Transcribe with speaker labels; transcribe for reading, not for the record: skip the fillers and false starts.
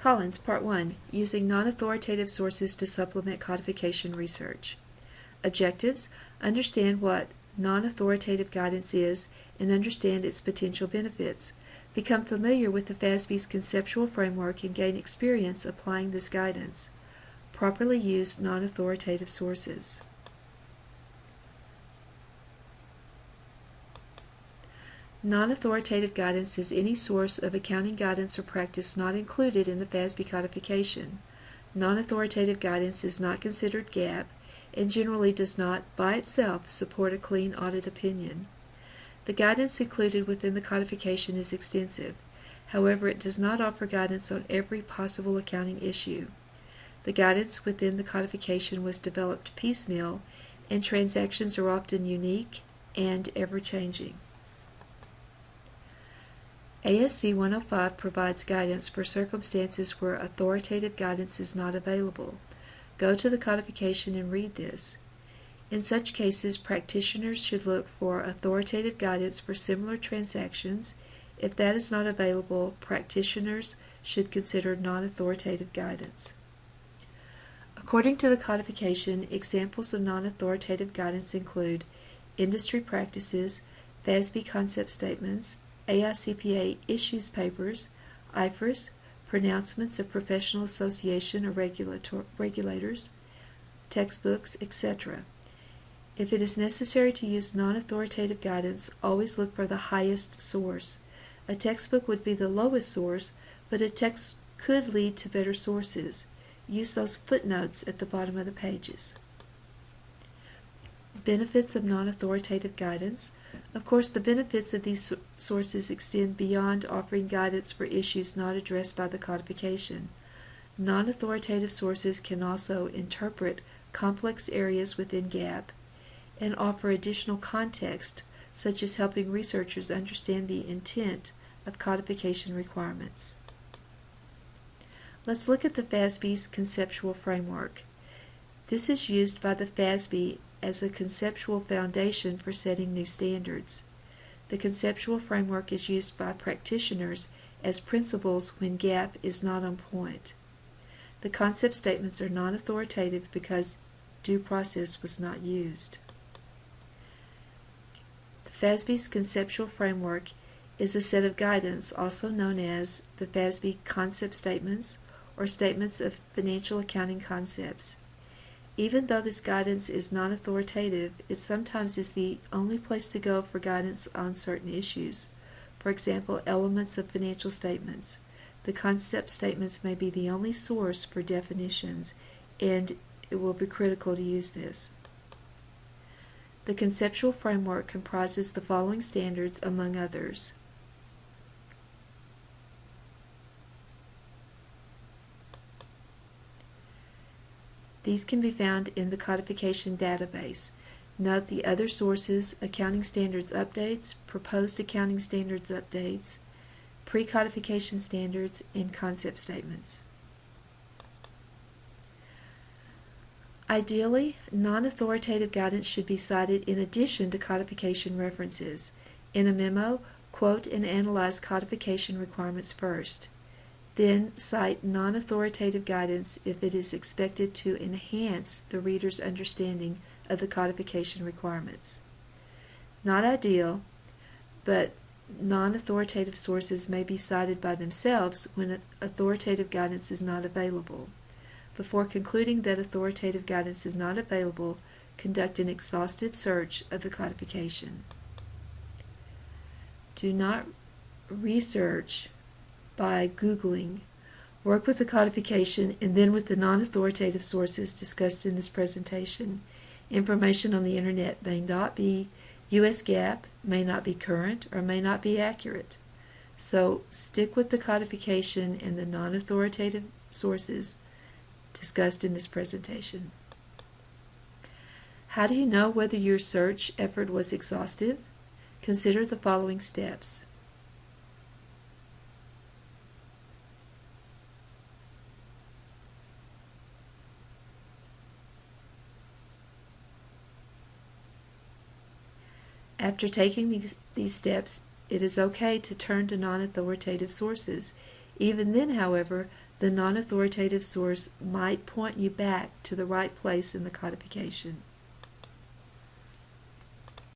Speaker 1: Collins, Part 1, Using Non-Authoritative Sources to Supplement Codification Research. Objectives: understand what non-authoritative guidance is and understand its potential benefits. Become familiar with the FASB's conceptual framework and gain experience applying this guidance. Properly use non-authoritative sources. Non-authoritative guidance is any source of accounting guidance or practice not included in the FASB codification. Non-authoritative guidance is not considered GAAP and generally does not, by itself, support a clean audit opinion. The guidance included within the codification is extensive. However, it does not offer guidance on every possible accounting issue. The guidance within the codification was developed piecemeal, and transactions are often unique and ever-changing. ASC 105 provides guidance for circumstances where authoritative guidance is not available. Go to the codification and read this. In such cases, practitioners should look for authoritative guidance for similar transactions. If that is not available, practitioners should consider non-authoritative guidance. According to the codification, examples of non-authoritative guidance include industry practices, FASB concept statements, AICPA issues papers, IFRS, pronouncements of professional association or regulators, textbooks, etc. If it is necessary to use non-authoritative guidance, always look for the highest source. A textbook would be the lowest source, but a text could lead to better sources. Use those footnotes at the bottom of the pages. Benefits of non-authoritative guidance. Of course, the benefits of these sources extend beyond offering guidance for issues not addressed by the codification. Non-authoritative sources can also interpret complex areas within GAAP and offer additional context, such as helping researchers understand the intent of codification requirements. Let's look at the FASB's conceptual framework. This is used by the FASB as a conceptual foundation for setting new standards. The conceptual framework is used by practitioners as principles when GAAP is not on point. The concept statements are non-authoritative because due process was not used. The FASB's conceptual framework is a set of guidance also known as the FASB concept statements or statements of financial accounting concepts. Even though this guidance is non-authoritative, it sometimes is the only place to go for guidance on certain issues. For example, elements of financial statements. The concept statements may be the only source for definitions, and it will be critical to use this. The conceptual framework comprises the following standards, among others. These can be found in the codification database. Note the other sources: accounting standards updates, proposed accounting standards updates, pre-codification standards, and concept statements. Ideally, non-authoritative guidance should be cited in addition to codification references. In a memo, quote and analyze codification requirements first. Then cite non-authoritative guidance if it is expected to enhance the reader's understanding of the codification requirements. Not ideal, but non-authoritative sources may be cited by themselves when authoritative guidance is not available. Before concluding that authoritative guidance is not available, conduct an exhaustive search of the codification. Do not research by Googling. Work with the codification and then with the non-authoritative sources discussed in this presentation. Information on the Internet may not be US GAAP, may not be current, or may not be accurate. So stick with the codification and the non-authoritative sources discussed in this presentation. How do you know whether your search effort was exhaustive? Consider the following steps. After taking these steps, it is okay to turn to non-authoritative sources. Even then, however, the non-authoritative source might point you back to the right place in the codification.